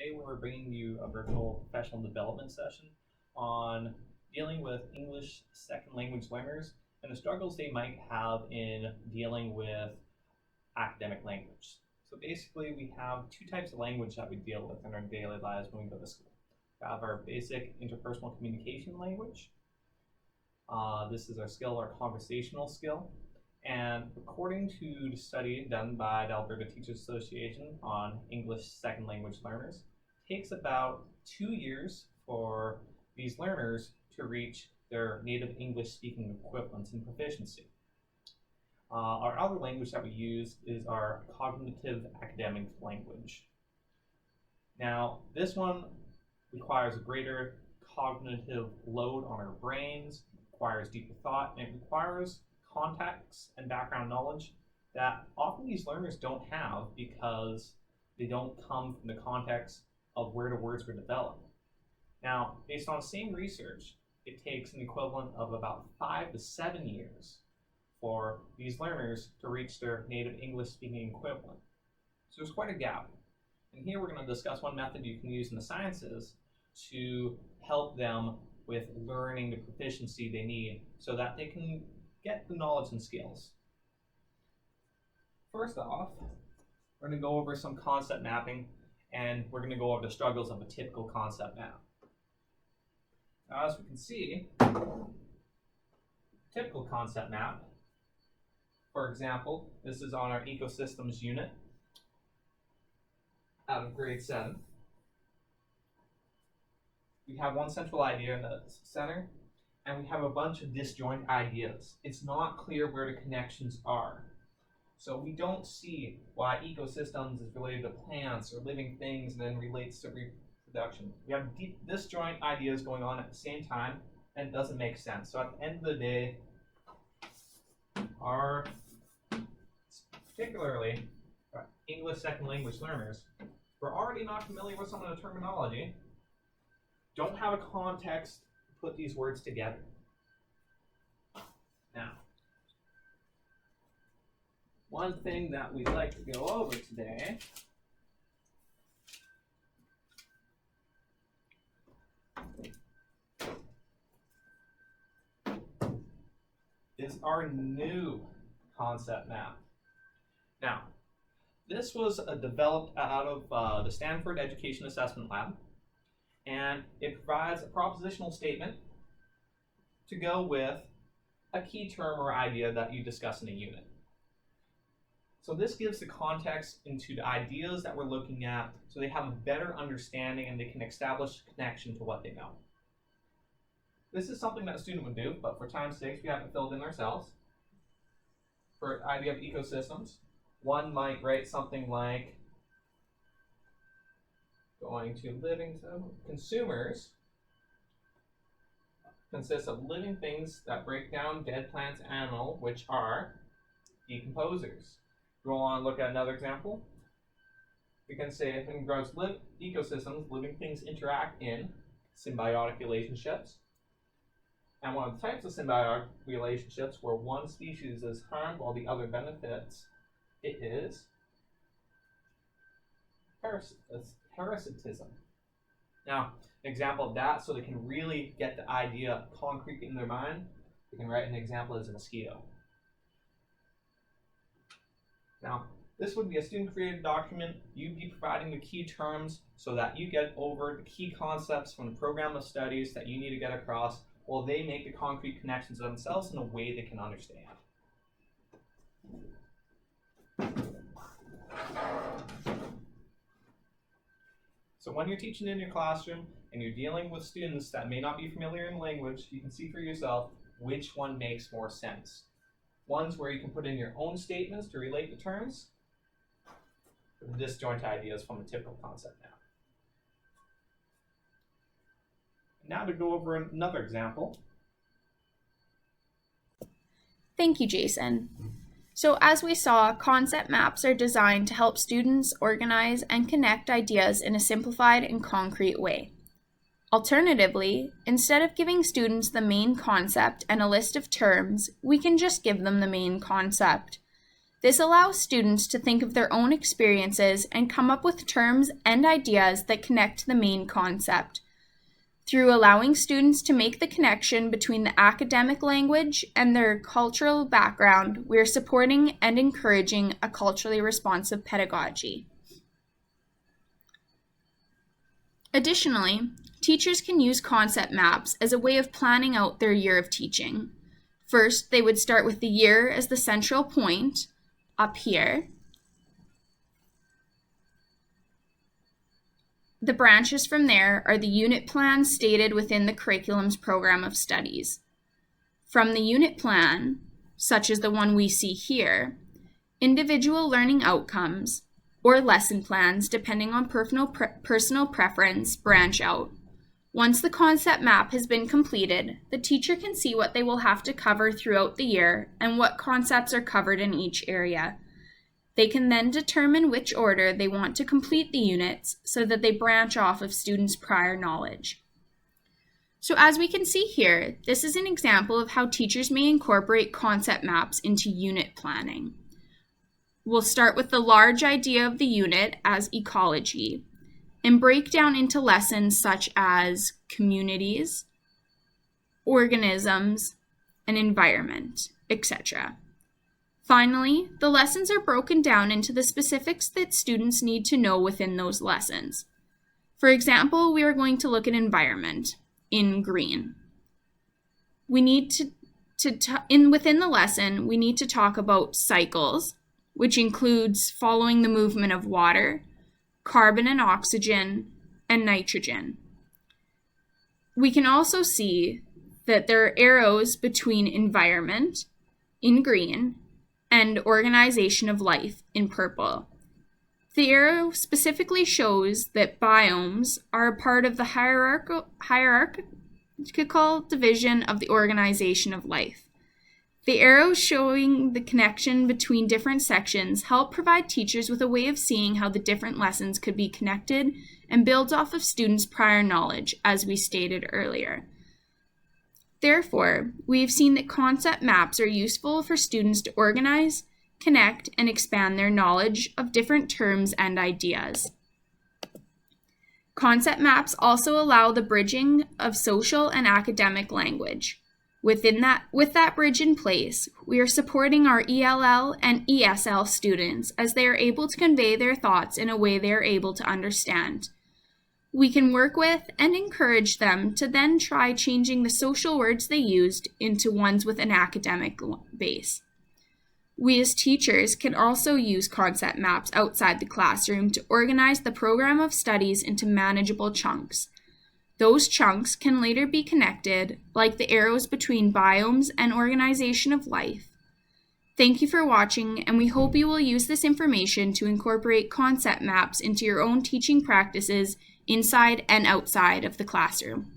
Today we're bringing you a virtual professional development session on dealing with English second language learners and the struggles they might have in dealing with academic language. So basically we have two types of language that we deal with in our daily lives when we go to school. We have our basic interpersonal communication language. This is our skill, our conversational skill. And according to the study done by the Alberta Teachers Association on English second language learners, it takes about 2 years for these learners to reach their native English speaking equivalents in proficiency. Our other language that we use is our cognitive academic language. Now, this one requires a greater cognitive load on our brains, requires deeper thought, and it requires context and background knowledge that often these learners don't have because they don't come from the context of where the words were developed. Now, based on the same research, it takes an equivalent of about 5 to 7 years for these learners to reach their native English speaking equivalent. So there's quite a gap. And here we're going to discuss one method you can use in the sciences to help them with learning the proficiency they need so that they can get the knowledge and skills. First off, we're going to go over some concept mapping, and we're going to go over the struggles of a typical concept map. Now, as we can see, typical concept map, for example, this is on our ecosystems unit out of grade 7. We have one central idea in the center, and we have a bunch of disjoint ideas. It's not clear where the connections are. So we don't see why ecosystems is related to plants or living things and then relates to reproduction. We have disjoint ideas going on at the same time, and it doesn't make sense. So at the end of the day, particularly English second language learners, we're already not familiar with some of the terminology, don't have a context to put these words together. Now, one thing that we'd like to go over today is our new concept map. Now, this was developed out of the Stanford Education Assessment Lab, and it provides a propositional statement to go with a key term or idea that you discuss in a unit. So this gives the context into the ideas that we're looking at so they have a better understanding and they can establish a connection to what they know. This is something that a student would do, but for time's sake, we haven't filled in ourselves. For the idea of ecosystems, one might write something like, going to living consumers consists of living things that break down dead plants and animals, which are decomposers. Go on and look at another example. We can say if in gross ecosystems, living things interact in symbiotic relationships. And one of the types of symbiotic relationships where one species is harmed while the other benefits, it is parasitism. Now, an example of that, so they can really get the idea concrete in their mind, we can write an example as a mosquito. Now, this would be a student-created document. You'd be providing the key terms so that you get over the key concepts from the program of studies that you need to get across while they make the concrete connections themselves in a way they can understand. So when you're teaching in your classroom and you're dealing with students that may not be familiar in language, you can see for yourself which one makes more sense. Ones where you can put in your own statements to relate the terms, or the disjoint ideas from a typical concept now. Now to go over another example. Thank you, Jason. So as we saw, concept maps are designed to help students organize and connect ideas in a simplified and concrete way. Alternatively, instead of giving students the main concept and a list of terms, we can just give them the main concept. This allows students to think of their own experiences and come up with terms and ideas that connect to the main concept. Through allowing students to make the connection between the academic language and their cultural background, we are supporting and encouraging a culturally responsive pedagogy. Additionally, teachers can use concept maps as a way of planning out their year of teaching. First, they would start with the year as the central point, up here. The branches from there are the unit plans stated within the curriculum's program of studies. From the unit plan, such as the one we see here, individual learning outcomes, or lesson plans, depending on personal preference, branch out. Once the concept map has been completed, the teacher can see what they will have to cover throughout the year and what concepts are covered in each area. They can then determine which order they want to complete the units so that they branch off of students' prior knowledge. So as we can see here, this is an example of how teachers may incorporate concept maps into unit planning. We'll start with the large idea of the unit as ecology and break down into lessons such as communities, organisms, and environment, etc. Finally, the lessons are broken down into the specifics that students need to know within those lessons. For example, we are going to look at environment in green. We need within the lesson, we need to talk about cycles, which includes following the movement of water, carbon and oxygen, and nitrogen. We can also see that there are arrows between environment in green and organization of life in purple. The arrow specifically shows that biomes are a part of the hierarchical division of the organization of life. The arrows showing the connection between different sections help provide teachers with a way of seeing how the different lessons could be connected and builds off of students' prior knowledge, as we stated earlier. Therefore, we have seen that concept maps are useful for students to organize, connect, and expand their knowledge of different terms and ideas. Concept maps also allow the bridging of social and academic language. With that bridge in place, we are supporting our ELL and ESL students as they are able to convey their thoughts in a way they are able to understand. We can work with and encourage them to then try changing the social words they used into ones with an academic base. We as teachers can also use concept maps outside the classroom to organize the program of studies into manageable chunks. Those chunks can later be connected, like the arrows between biomes and organization of life. Thank you for watching, and we hope you will use this information to incorporate concept maps into your own teaching practices inside and outside of the classroom.